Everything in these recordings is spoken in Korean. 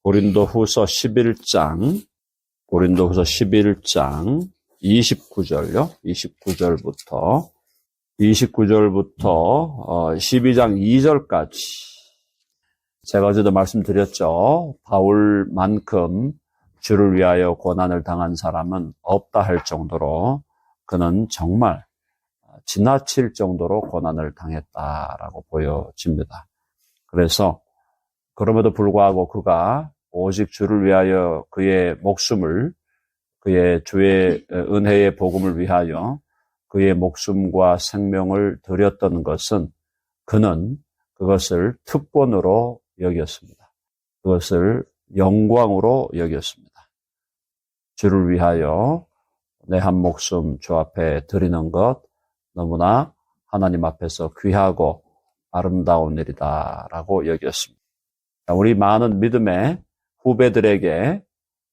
고린도후서 11장 29절요. 29절부터 12장 2절까지. 제가 어제도 말씀드렸죠. 바울만큼 주를 위하여 고난을 당한 사람은 없다 할 정도로 그는 정말 지나칠 정도로 고난을 당했다라고 보여집니다. 그래서 그럼에도 불구하고 그가 오직 주를 위하여 그의 목숨을, 그의 주의 은혜의 복음을 위하여 그의 목숨과 생명을 드렸던 것은 그는 그것을 특권으로 여겼습니다. 그것을 영광으로 여겼습니다. 주를 위하여 내 한 목숨 주 앞에 드리는 것 너무나 하나님 앞에서 귀하고 아름다운 일이다라고 여겼습니다. 우리 많은 믿음의 후배들에게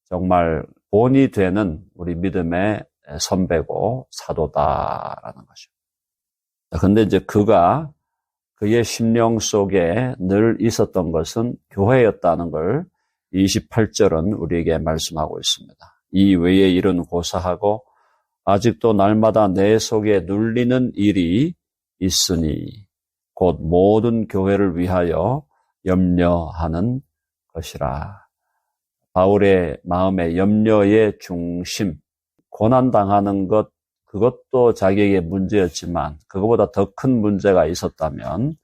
정말 본이 되는 우리 믿음의 선배고 사도다라는 것이죠. 그런데 이제 그가 그의 심령 속에 늘 있었던 것은 교회였다는 걸 28절은 우리에게 말씀하고 있습니다. 이 외의 일은 고사하고 아직도 날마다 내 속에 눌리는 일이 있으니 곧 모든 교회를 위하여 염려하는 것이라. 바울의 마음의 염려의 중심, 고난당하는 것, 그것도 자기에게 문제였지만 그것보다 더 큰 문제가 있었다면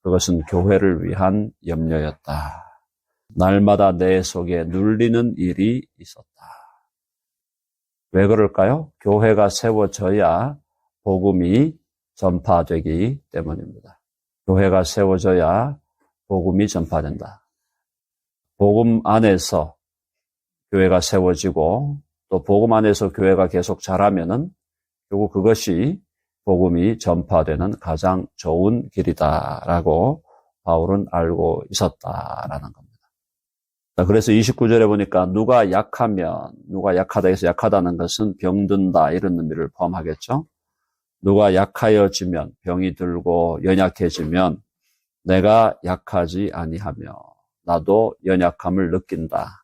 그것은 교회를 위한 염려였다. 날마다 내 속에 눌리는 일이 있었다. 왜 그럴까요? 교회가 세워져야 복음이 전파되기 때문입니다. 교회가 세워져야 복음이 전파된다. 복음 안에서 교회가 세워지고 또 복음 안에서 교회가 계속 자라면은 결국 그것이 복음이 전파되는 가장 좋은 길이다라고 바울은 알고 있었다라는 겁니다. 그래서 29절에 보니까 누가 약하다 해서 약하다는 것은 병든다 이런 의미를 포함하겠죠. 누가 약하여지면 병이 들고 연약해지면 내가 약하지 아니하며 나도 연약함을 느낀다.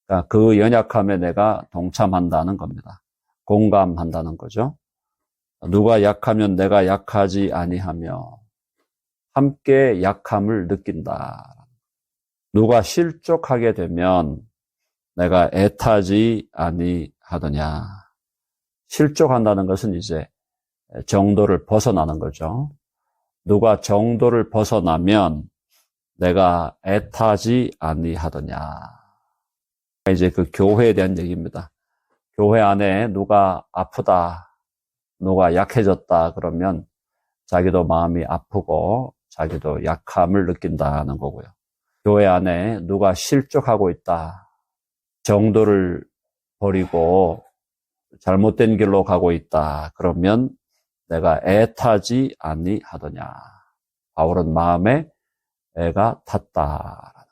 그러니까 그 연약함에 내가 동참한다는 겁니다. 공감한다는 거죠. 누가 약하면 내가 약하지 아니하며 함께 약함을 느낀다. 누가 실족하게 되면 내가 애타지 아니하더냐. 실족한다는 것은 이제 정도를 벗어나는 거죠. 누가 정도를 벗어나면 내가 애타지 아니하더냐. 이제 그 교회에 대한 얘기입니다. 교회 안에 누가 아프다, 누가 약해졌다 그러면 자기도 마음이 아프고 자기도 약함을 느낀다는 거고요. 교회 안에 누가 실족하고 있다, 정도를 버리고 잘못된 길로 가고 있다 그러면 내가 애타지 아니하더냐. 바울은 마음에 애가 탔다.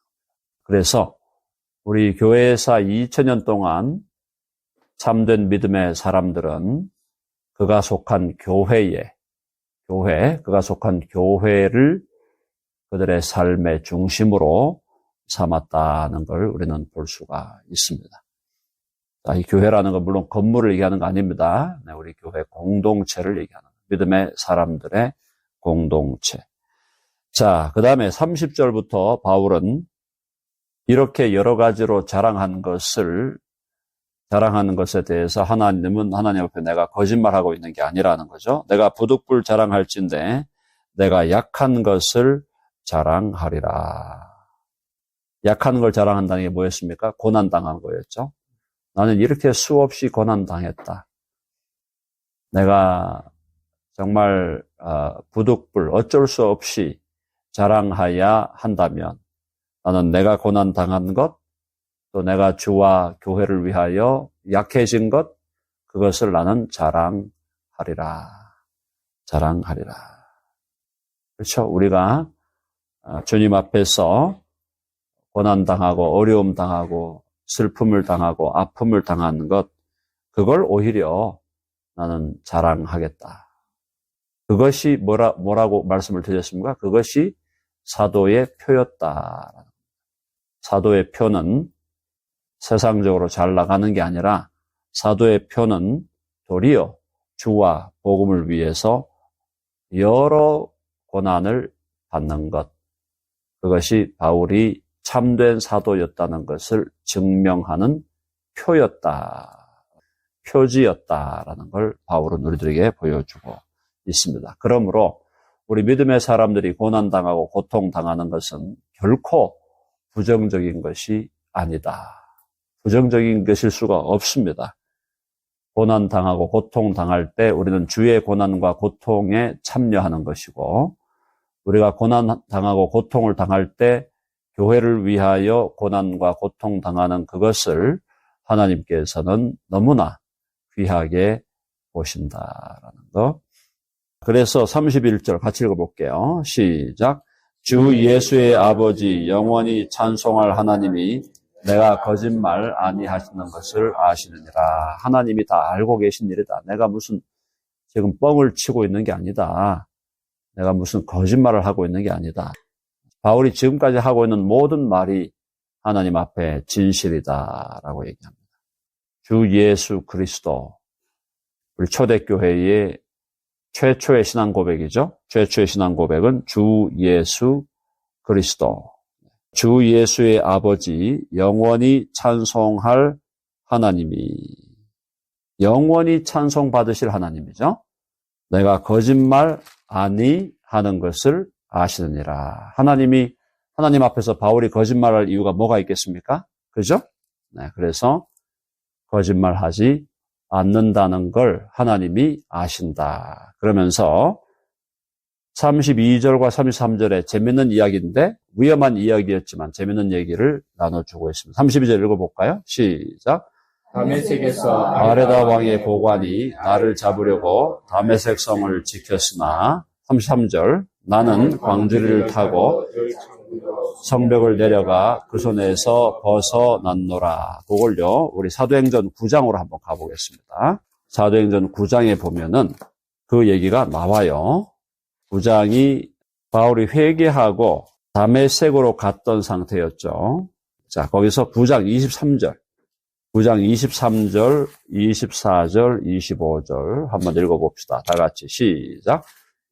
그래서 우리 교회사 2000년 동안 참된 믿음의 사람들은 그가 속한 그가 속한 교회를 그들의 삶의 중심으로 삼았다는 걸 우리는 볼 수가 있습니다. 이 교회라는 건 물론 건물을 얘기하는 거 아닙니다. 우리 교회 공동체를 얘기하는 거예요. 믿음의 사람들의 공동체. 자, 그 다음에 30절부터 바울은 이렇게 여러 가지로 자랑하는 것에 대해서 하나님 앞에 내가 거짓말하고 있는 게 아니라는 거죠. 내가 부득불 자랑할진대 내가 약한 것을 자랑하리라. 약한 걸 자랑한다는 게 뭐였습니까? 고난당한 거였죠. 나는 이렇게 수없이 고난당했다. 내가 정말 부득불 어쩔 수 없이 자랑해야 한다면 나는 내가 고난당한 것, 또 내가 주와 교회를 위하여 약해진 것, 그것을 나는 자랑하리라. 그렇죠? 우리가 주님 앞에서 고난당하고 어려움 당하고 슬픔을 당하고 아픔을 당하는 것, 그걸 오히려 나는 자랑하겠다. 그것이 뭐라고 말씀을 드렸습니까? 그것이 사도의 표였다. 사도의 표는 세상적으로 잘 나가는 게 아니라 사도의 표는 도리어 주와 복음을 위해서 여러 고난을 받는 것, 그것이 바울이 참된 사도였다는 것을 증명하는 표지였다라는 걸 바울은 우리들에게 보여주고 있습니다. 그러므로 우리 믿음의 사람들이 고난당하고 고통당하는 것은 결코 부정적인 것이 아니다. 부정적인 것일 수가 없습니다. 고난당하고 고통당할 때 우리는 주의 고난과 고통에 참여하는 것이고, 우리가 고난당하고 고통을 당할 때 교회를 위하여 고난과 고통당하는 그것을 하나님께서는 너무나 귀하게 보신다라는 거. 그래서 31절 같이 읽어볼게요. 시작. 주 예수의 아버지 영원히 찬송할 하나님이 내가 거짓말 아니하시는 것을 아시느니라. 하나님이 다 알고 계신 일이다. 내가 무슨 지금 뻥을 치고 있는 게 아니다. 내가 무슨 거짓말을 하고 있는 게 아니다. 바울이 지금까지 하고 있는 모든 말이 하나님 앞에 진실이다라고 얘기합니다. 주 예수 그리스도, 우리 초대교회의 최초의 신앙 고백이죠. 최초의 신앙 고백은 주 예수 그리스도. 주 예수의 아버지 영원히 찬송할 하나님이, 영원히 찬송받으실 하나님이죠. 내가 거짓말 아니하는 것을 아시느니라. 하나님 앞에서 바울이 거짓말할 이유가 뭐가 있겠습니까? 그죠? 네, 그래서 거짓말하지 않는다는 걸 하나님이 아신다. 그러면서 32절과 33절에 재밌는 이야기인데 위험한 이야기였지만 재밌는 얘기를 나눠주고 있습니다. 32절 읽어볼까요? 시작. 다메섹에서 아레다 왕의 고관이 나를 잡으려고 다메섹 성을 지켰으나 33절 나는 광주리를 타고 성벽을 내려가 그 손에서 벗어났노라. 그걸요 우리 사도행전 9장으로 한번 가보겠습니다. 사도행전 9장에 보면은 그 얘기가 나와요. 9장이 바울이 회개하고 다메섹으로 갔던 상태였죠. 자, 거기서 9장 23절, 24절, 25절 한번 읽어봅시다. 다 같이 시작.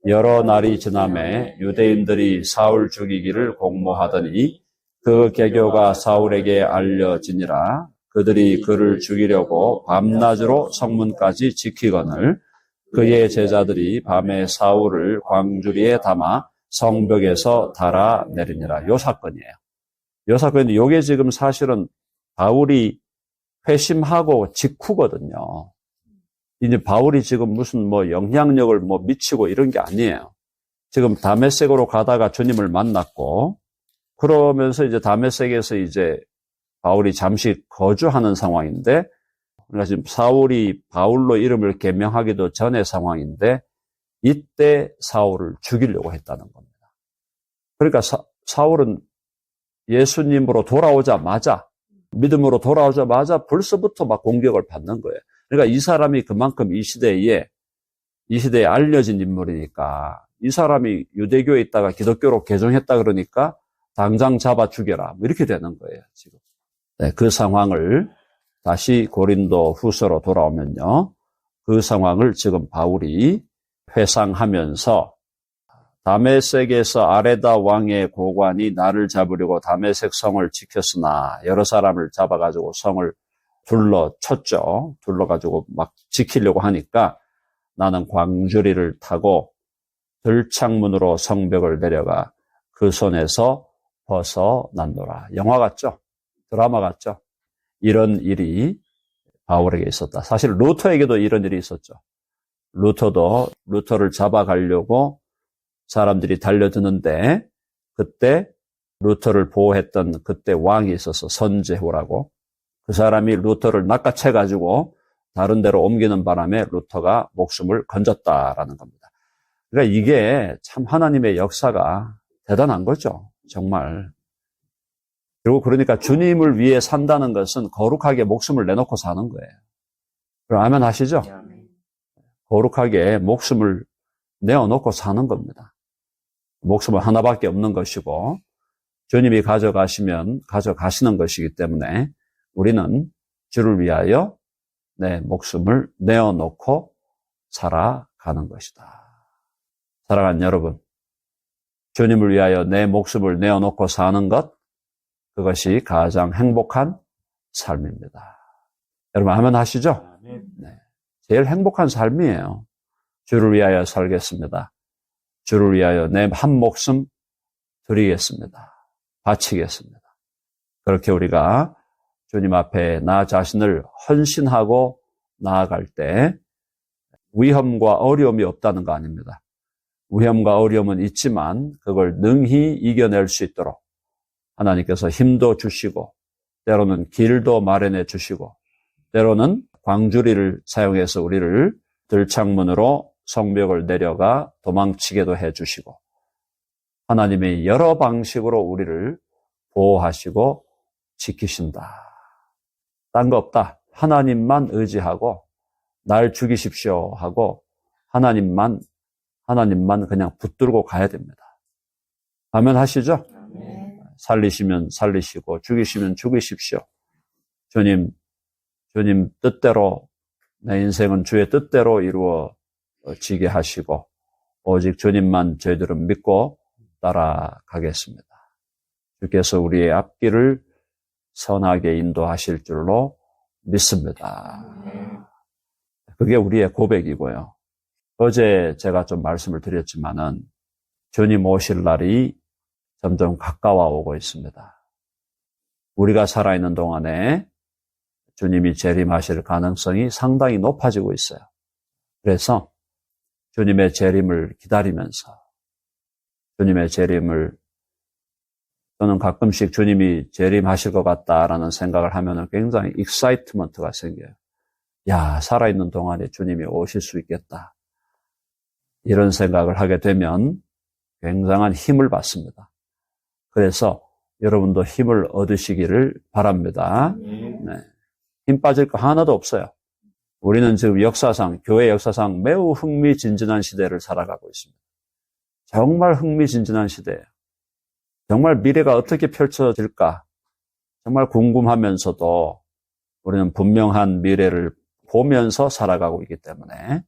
여러 날이 지남에 유대인들이 사울 죽이기를 공모하더니 그 계교가 사울에게 알려지니라. 그들이 그를 죽이려고 밤낮으로 성문까지 지키거늘 그의 제자들이 밤에 사울을 광주리에 담아 성벽에서 달아내리니라. 요 사건이에요. 요 사건인데 요게 지금 사실은 바울이 회심하고 직후거든요. 이제 바울이 지금 무슨 뭐 영향력을 뭐 미치고 이런 게 아니에요. 지금 다메섹으로 가다가 주님을 만났고 그러면서 이제 다메섹에서 이제 바울이 잠시 거주하는 상황인데, 그러니까 지금 사울이 바울로 이름을 개명하기도 전의 상황인데 이때 사울을 죽이려고 했다는 겁니다. 그러니까 사울은 예수님으로 돌아오자마자, 믿음으로 돌아오자마자 벌써부터 막 공격을 받는 거예요. 그러니까 이 사람이 그만큼 이 시대에 알려진 인물이니까, 이 사람이 유대교에 있다가 기독교로 개종했다 그러니까 당장 잡아 죽여라, 뭐 이렇게 되는 거예요 지금. 네, 그 상황을 다시 고린도 후서로 돌아오면요, 그 상황을 지금 바울이 회상하면서 다메섹에서 아레다 왕의 고관이 나를 잡으려고 다메섹 성을 지켰으나, 여러 사람을 잡아가지고 성을 둘러쳤죠. 둘러가지고 막 지키려고 하니까 나는 광주리를 타고 들창문으로 성벽을 내려가 그 손에서 벗어났노라. 영화 같죠? 드라마 같죠? 이런 일이 바울에게 있었다. 사실 루터에게도 이런 일이 있었죠. 루터를 잡아가려고 사람들이 달려드는데 그때 루터를 보호했던 그때 왕이 있어서 선제후라고, 그 사람이 루터를 낚아채가지고 다른 데로 옮기는 바람에 루터가 목숨을 건졌다라는 겁니다. 그러니까 이게 참 하나님의 역사가 대단한 거죠. 정말. 그리고 그러니까 주님을 위해 산다는 것은 거룩하게 목숨을 내놓고 사는 거예요. 그럼 아멘 하시죠? 거룩하게 목숨을 내어놓고 사는 겁니다. 목숨은 하나밖에 없는 것이고, 주님이 가져가시면 가져가시는 것이기 때문에 우리는 주를 위하여 내 목숨을 내어놓고 살아가는 것이다. 사랑하는 여러분, 주님을 위하여 내 목숨을 내어놓고 사는 것, 그것이 가장 행복한 삶입니다. 여러분 아멘 하시죠? 네. 제일 행복한 삶이에요. 주를 위하여 살겠습니다. 주를 위하여 내 한 목숨 드리겠습니다. 바치겠습니다. 그렇게 우리가 주님 앞에 나 자신을 헌신하고 나아갈 때 위험과 어려움이 없다는 거 아닙니다. 위험과 어려움은 있지만 그걸 능히 이겨낼 수 있도록 하나님께서 힘도 주시고 때로는 길도 마련해 주시고 때로는 광주리를 사용해서 우리를 들창문으로 성벽을 내려가 도망치게도 해 주시고 하나님이 여러 방식으로 우리를 보호하시고 지키신다. 딴 거 없다. 하나님만 의지하고 날 죽이십시오 하고 하나님만 그냥 붙들고 가야 됩니다. 아멘 하시죠? 네. 살리시면 살리시고 죽이시면 죽이십시오. 주님 뜻대로 내 인생은 주의 뜻대로 이루어지게 하시고 오직 주님만 저희들은 믿고 따라가겠습니다. 주께서 우리의 앞길을 선하게 인도하실 줄로 믿습니다. 그게 우리의 고백이고요. 어제 제가 좀 말씀을 드렸지만은 주님 오실 날이 점점 가까워 오고 있습니다. 우리가 살아있는 동안에 주님이 재림하실 가능성이 상당히 높아지고 있어요. 그래서 주님의 재림을 기다리면서 주님의 재림을 저는 가끔씩 주님이 재림하실 것 같다라는 생각을 하면 굉장히 익사이트먼트가 생겨요. 야, 살아있는 동안에 주님이 오실 수 있겠다. 이런 생각을 하게 되면 굉장한 힘을 받습니다. 그래서 여러분도 힘을 얻으시기를 바랍니다. 네. 힘 빠질 거 하나도 없어요. 우리는 지금 역사상, 교회 역사상 매우 흥미진진한 시대를 살아가고 있습니다. 정말 흥미진진한 시대예요. 정말 미래가 어떻게 펼쳐질까? 정말 궁금하면서도 우리는 분명한 미래를 보면서 살아가고 있기 때문에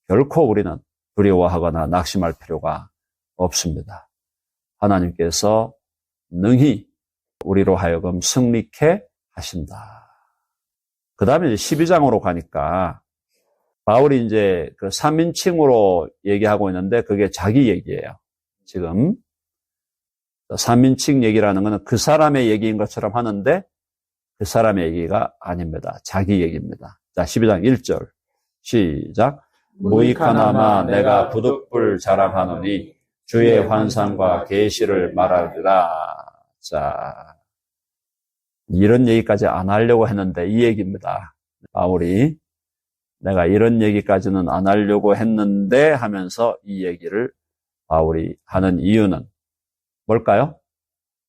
결코 우리는 두려워하거나 낙심할 필요가 없습니다. 하나님께서 능히 우리로 하여금 승리케 하신다. 그 다음에 이제 12장으로 가니까 바울이 이제 그 3인칭으로 얘기하고 있는데 그게 자기 얘기예요. 지금 3인칭 얘기라는 것은 그 사람의 얘기인 것처럼 하는데 그 사람의 얘기가 아닙니다. 자기 얘기입니다. 자, 12장 1절 시작. 무익하나마 내가 부득불 자랑하노니 주의 환상과 계시를 말하리라. 자, 이런 얘기까지 안 하려고 했는데 이 얘기입니다. 바울이 내가 이런 얘기까지는 안 하려고 했는데 하면서 이 얘기를 바울이 하는 이유는 뭘까요?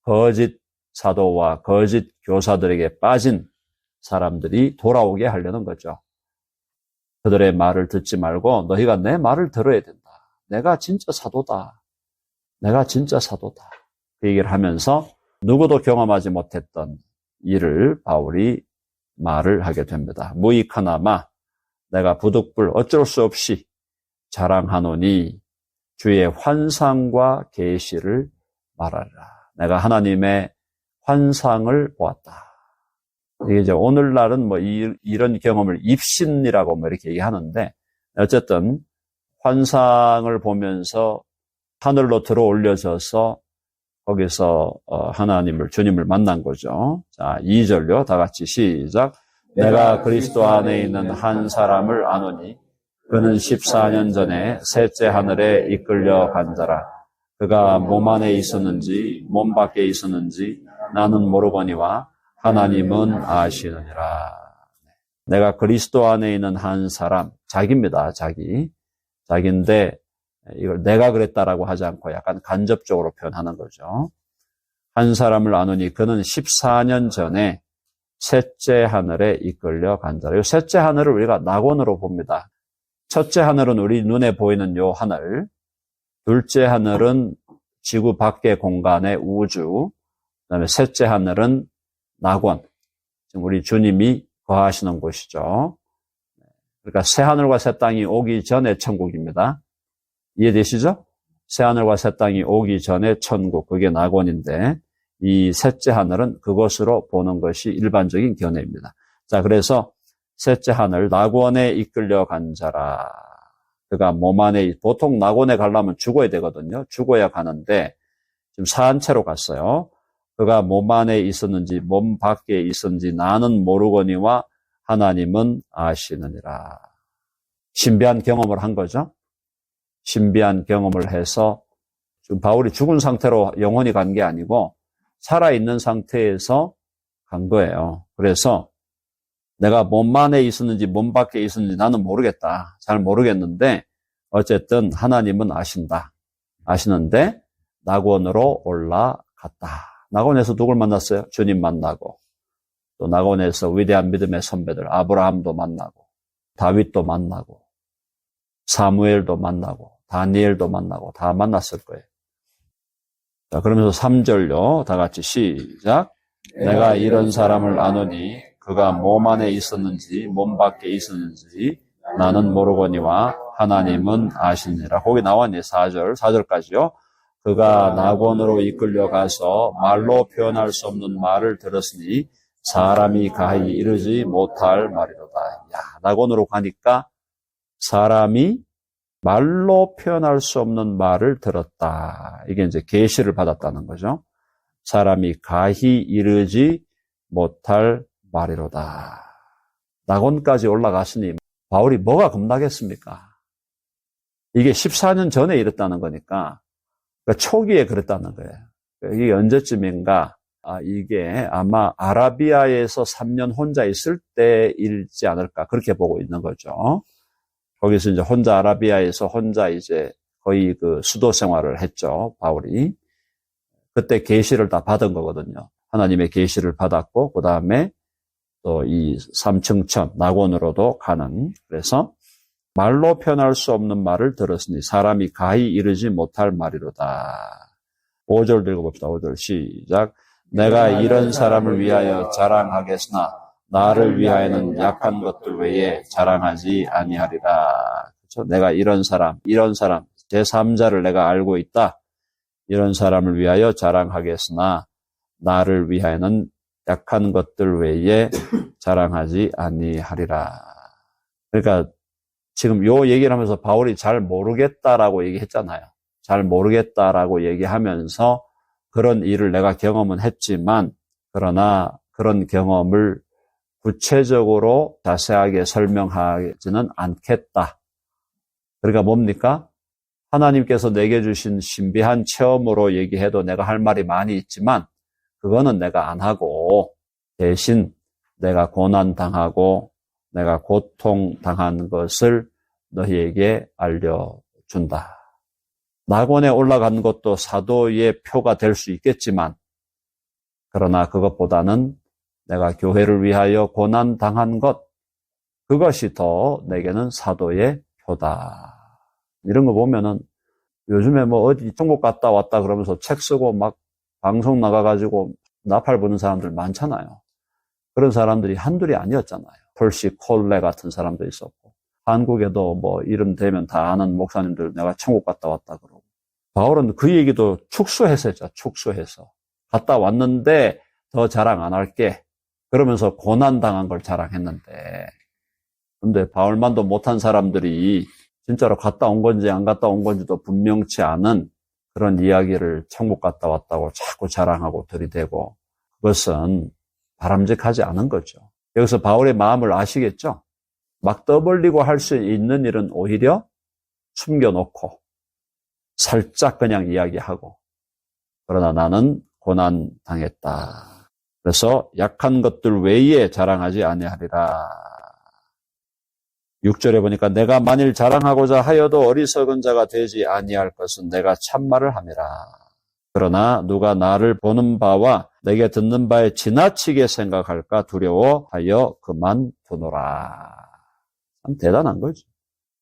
거짓 사도와 거짓 교사들에게 빠진 사람들이 돌아오게 하려는 거죠. 그들의 말을 듣지 말고 너희가 내 말을 들어야 된다. 내가 진짜 사도다. 내가 진짜 사도다. 그 얘기를 하면서 누구도 경험하지 못했던 일을 바울이 말을 하게 됩니다. 무익하나마 내가 부득불 어쩔 수 없이 자랑하노니 주의 환상과 계시를 말하리라. 내가 하나님의 환상을 보았다. 이게 이제 오늘날은 뭐 이런 경험을 입신이라고 뭐 이렇게 얘기하는데 어쨌든 환상을 보면서 하늘로 들어 올려져서 거기서 주님을 만난 거죠. 자, 2절요. 다 같이 시작. 내가 그리스도 안에 있는 한 사람을 아노니 그는 14년 전에 셋째 하늘에 이끌려 간 자라. 그가 몸 안에 있었는지 몸 밖에 있었는지 나는 모르거니와 하나님은 아시느니라. 내가 그리스도 안에 있는 한 사람, 자기입니다. 자기인데 이걸 내가 그랬다라고 하지 않고 약간 간접적으로 표현하는 거죠. 한 사람을 아노니 그는 14년 전에 셋째 하늘에 이끌려 간 자라. 이 셋째 하늘을 우리가 낙원으로 봅니다. 첫째 하늘은 우리 눈에 보이는 요 하늘, 둘째 하늘은 지구 밖의 공간의 우주, 그다음에 셋째 하늘은 낙원. 지금 우리 주님이 거하시는 곳이죠. 그러니까 새 하늘과 새 땅이 오기 전에 천국입니다. 이해되시죠? 새 하늘과 새 땅이 오기 전에 천국, 그게 낙원인데 이 셋째 하늘은 그것으로 보는 것이 일반적인 견해입니다. 자, 그래서 셋째 하늘, 낙원에 이끌려 간 자라. 그가 몸 안에, 보통 낙원에 가려면 죽어야 되거든요. 죽어야 가는데 지금 사한 채로 갔어요. 그가 몸 안에 있었는지 몸 밖에 있었는지 나는 모르거니와 하나님은 아시느니라. 신비한 경험을 한 거죠. 신비한 경험을 해서 지금 바울이 죽은 상태로 영혼이 간 게 아니고 살아있는 상태에서 간 거예요. 그래서 내가 몸 안에 있었는지 몸 밖에 있었는지 나는 모르겠다. 잘 모르겠는데 어쨌든 하나님은 아신다. 아시는데 낙원으로 올라갔다. 낙원에서 누굴 만났어요? 주님 만나고 또 낙원에서 위대한 믿음의 선배들 아브라함도 만나고 다윗도 만나고 사무엘도 만나고 다니엘도 만나고 다 만났을 거예요. 자, 그러면서 3절요. 다 같이 시작. 내가 이런 사람을 아노니 그가 몸 안에 있었는지 몸 밖에 있었는지 나는 모르거니와 하나님은 아시니라. 거기 나왔네. 4절까지요. 그가 낙원으로 이끌려 가서 말로 표현할 수 없는 말을 들었으니 사람이 가히 이르지 못할 말이로다. 야, 낙원으로 가니까 사람이 말로 표현할 수 없는 말을 들었다. 이게 이제 계시를 받았다는 거죠. 사람이 가히 이르지 못할 말이로다. 낙원까지 올라갔으니 바울이 뭐가 겁나겠습니까? 이게 14년 전에 이랬다는 거니까 그러니까 초기에 그랬다는 거예요. 이게 언제쯤인가? 이게 아마 아라비아에서 3년 혼자 있을 때일지 않을까 그렇게 보고 있는 거죠. 거기서 이제 혼자 아라비아에서 혼자 이제 거의 그 수도 생활을 했죠. 바울이. 그때 계시를 다 받은 거거든요. 하나님의 계시를 받았고 그 다음에 또 이 삼층천 낙원으로도 가는. 그래서 말로 표현할 수 없는 말을 들었으니 사람이 가히 이르지 못할 말이로다. 5절 읽어봅시다. 5절 시작. 내가 이런 사람을 위하여 자랑하겠으나 나를 위하여는 약한 것들 외에 자랑하지 아니하리라. 그렇죠? 내가 이런 사람, 제3자를 내가 알고 있다. 이런 사람을 위하여 자랑하겠으나 나를 위하여는 약한 것들 외에 자랑하지 아니하리라. 그러니까 지금 요 얘기를 하면서 바울이 잘 모르겠다라고 얘기했잖아요. 잘 모르겠다라고 얘기하면서 그런 일을 내가 경험은 했지만 그러나 그런 경험을 구체적으로 자세하게 설명하지는 않겠다. 그러니까 뭡니까? 하나님께서 내게 주신 신비한 체험으로 얘기해도 내가 할 말이 많이 있지만 그거는 내가 안 하고 대신 내가 고난당하고 내가 고통당한 것을 너희에게 알려준다. 낙원에 올라간 것도 사도의 표가 될 수 있겠지만 그러나 그것보다는 내가 교회를 위하여 고난당한 것 그것이 더 내게는 사도의 표다. 이런 거 보면은 요즘에 뭐 어디 중국 갔다 왔다 그러면서 책 쓰고 막 방송 나가가지고 나팔 부는 사람들 많잖아요. 그런 사람들이 한둘이 아니었잖아요. 폴시 콜레 같은 사람도 있었고 한국에도 뭐 이름 대면 다 아는 목사님들 내가 천국 갔다 왔다 그러고 바울은 그 얘기도 축소해서 했죠. 축소해서 갔다 왔는데 더 자랑 안 할게 그러면서 고난당한 걸 자랑했는데 근데 바울만도 못한 사람들이 진짜로 갔다 온 건지 안 갔다 온 건지도 분명치 않은 그런 이야기를 천국 갔다 왔다고 자꾸 자랑하고 들이대고 그것은 바람직하지 않은 거죠. 여기서 바울의 마음을 아시겠죠? 막 떠벌리고 할 수 있는 일은 오히려 숨겨놓고 살짝 그냥 이야기하고 그러나 나는 고난당했다. 그래서 약한 것들 외에 자랑하지 아니하리라. 6절에 보니까 내가 만일 자랑하고자 하여도 어리석은 자가 되지 아니할 것은 내가 참말을 함이라. 그러나 누가 나를 보는 바와 내게 듣는 바에 지나치게 생각할까 두려워하여 그만두노라. 참 대단한 거죠.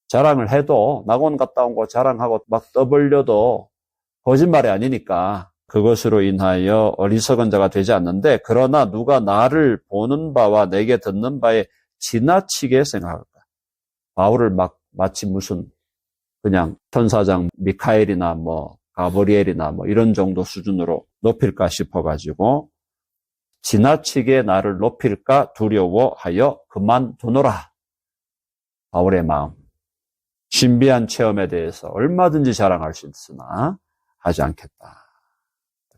자랑을 해도 낙원 갔다 온 거 자랑하고 막 떠벌려도 거짓말이 아니니까 그것으로 인하여 어리석은 자가 되지 않는데 그러나 누가 나를 보는 바와 내게 듣는 바에 지나치게 생각할까? 바울을 마치 무슨 그냥 천사장 미카엘이나 가브리엘이나 이런 정도 수준으로 높일까 싶어가지고 지나치게 나를 높일까 두려워하여 그만두노라. 바울의 마음. 신비한 체험에 대해서 얼마든지 자랑할 수 있으나 하지 않겠다.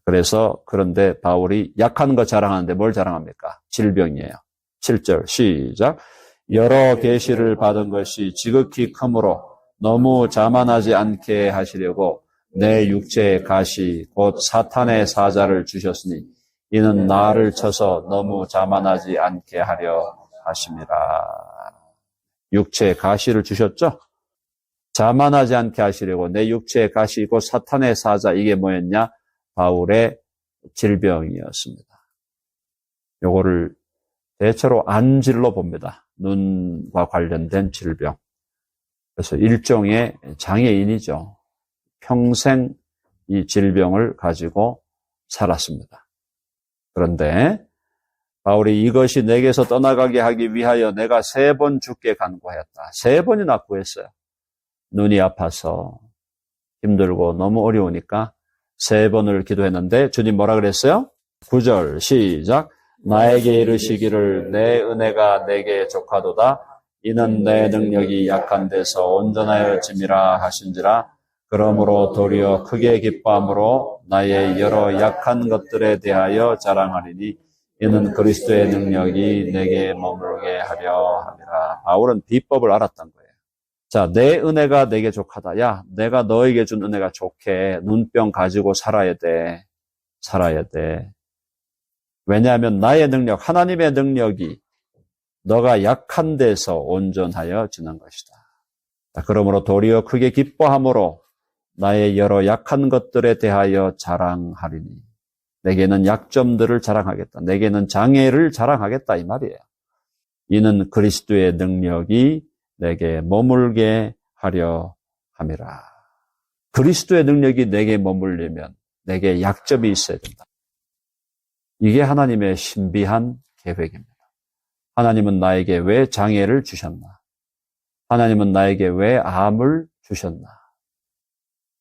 그래서 그런데 바울이 약한 거 자랑하는데 뭘 자랑합니까? 질병이에요. 7절 시작. 여러 계시를 받은 것이 지극히 크므로 너무 자만하지 않게 하시려고 내 육체의 가시 곧 사탄의 사자를 주셨으니 이는 나를 쳐서 너무 자만하지 않게 하려 하심이라. 육체의 가시를 주셨죠? 자만하지 않게 하시려고 내 육체의 가시 곧 사탄의 사자, 이게 뭐였냐? 바울의 질병이었습니다. 요거를 대체로 안질로 봅니다. 눈과 관련된 질병. 그래서 일종의 장애인이죠. 평생 이 질병을 가지고 살았습니다. 그런데 바울이 이것이 내게서 떠나가게 하기 위하여 내가 3번 주께 간구하였다. 3번이나 구했어요. 눈이 아파서 힘들고 너무 어려우니까 3번을 기도했는데 주님 뭐라 그랬어요? 9절 시작. 나에게 이르시기를 내 은혜가 내게 족하도다. 이는 내 능력이 약한 데서 온전하여 짐이라 하신지라. 그러므로 도리어 크게 기뻐함으로 나의 여러 약한 것들에 대하여 자랑하리니 이는 그리스도의 능력이 내게 머물게 하려 함이라. 바울은 비법을 알았던 거예요. 자, 내 은혜가 내게 족하다. 야, 내가 너에게 준 은혜가 족해. 눈병 가지고 살아야 돼. 왜냐하면 나의 능력, 하나님의 능력이 너가 약한 데서 온전하여 지는 것이다. 자, 그러므로 도리어 크게 기뻐함으로 나의 여러 약한 것들에 대하여 자랑하리니. 내게는 약점들을 자랑하겠다. 내게는 장애를 자랑하겠다. 이 말이에요. 이는 그리스도의 능력이 내게 머물게 하려 함이라. 그리스도의 능력이 내게 머물려면 내게 약점이 있어야 된다. 이게 하나님의 신비한 계획입니다. 하나님은 나에게 왜 장애를 주셨나? 하나님은 나에게 왜 암을 주셨나?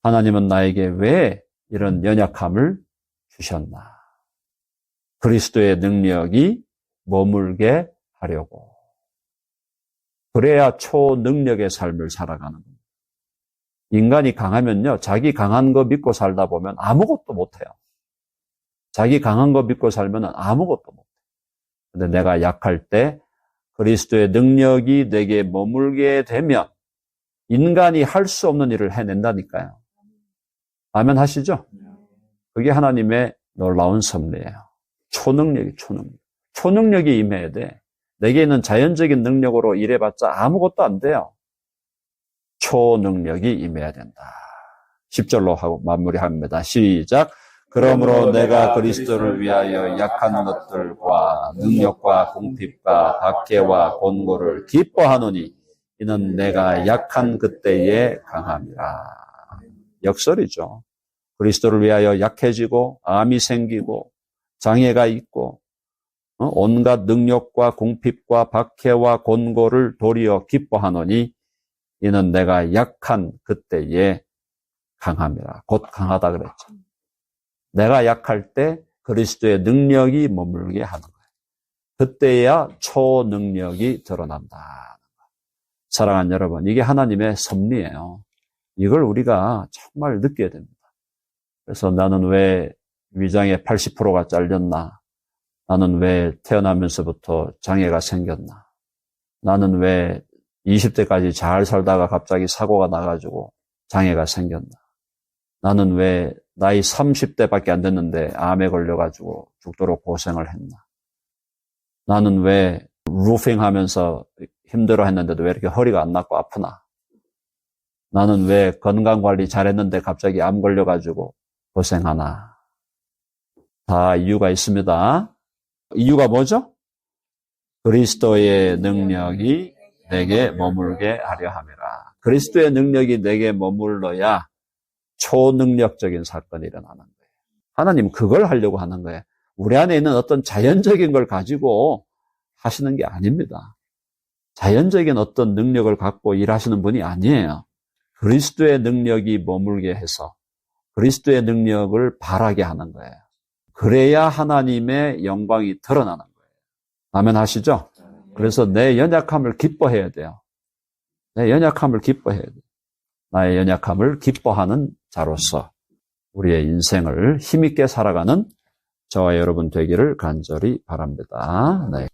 하나님은 나에게 왜 이런 연약함을 주셨나? 그리스도의 능력이 머물게 하려고. 그래야 초능력의 삶을 살아가는 겁니다. 인간이 강하면요, 자기 강한 거 믿고 살다 보면 아무것도 못해요. 자기 강한 거 믿고 살면 아무것도 못해요. 근데 내가 약할 때 그리스도의 능력이 내게 머물게 되면 인간이 할 수 없는 일을 해낸다니까요. 아멘 하시죠? 그게 하나님의 놀라운 섭리예요. 초능력이 임해야 돼. 내게 있는 자연적인 능력으로 일해봤자 아무것도 안 돼요. 초능력이 임해야 된다. 10절로 하고 마무리합니다. 시작. 그러므로 내가 그리스도를 위하여 약한 것들과 능력과 궁핍과 박해와 곤고를 기뻐하노니 이는 내가 약한 그때에 강함이라. 역설이죠. 그리스도를 위하여 약해지고 암이 생기고 장애가 있고 온갖 능력과 궁핍과 박해와 곤고를 도리어 기뻐하노니 이는 내가 약한 그때에 강함이라. 곧 강하다 그랬죠. 내가 약할 때 그리스도의 능력이 머물게 하는 거예요. 그때야 초능력이 드러난다. 사랑하는 여러분, 이게 하나님의 섭리예요. 이걸 우리가 정말 느껴야 됩니다. 그래서 나는 왜 위장의 80%가 잘렸나? 나는 왜 태어나면서부터 장애가 생겼나? 나는 왜 20대까지 잘 살다가 갑자기 사고가 나가지고 장애가 생겼나? 나는 왜 나이 30대밖에 안 됐는데 암에 걸려가지고 죽도록 고생을 했나? 나는 왜 루핑 하면서 힘들어 했는데도 왜 이렇게 허리가 안 낫고 아프나? 나는 왜 건강관리 잘했는데 갑자기 암 걸려가지고 고생하나? 다 이유가 있습니다. 이유가 뭐죠? 그리스도의 능력이 내게 머물게 하려 함이라. 그리스도의 능력이 내게 머물러야 초능력적인 사건이 일어나는 거예요. 하나님 그걸 하려고 하는 거예요. 우리 안에 있는 어떤 자연적인 걸 가지고 하시는 게 아닙니다. 자연적인 어떤 능력을 갖고 일하시는 분이 아니에요. 그리스도의 능력이 머물게 해서 그리스도의 능력을 발하게 하는 거예요. 그래야 하나님의 영광이 드러나는 거예요. 아멘 하시죠? 그래서 내 연약함을 기뻐해야 돼요. 내 연약함을 기뻐해야 돼요. 나의 연약함을 기뻐하는 자로서 우리의 인생을 힘있게 살아가는 저와 여러분 되기를 간절히 바랍니다. 네.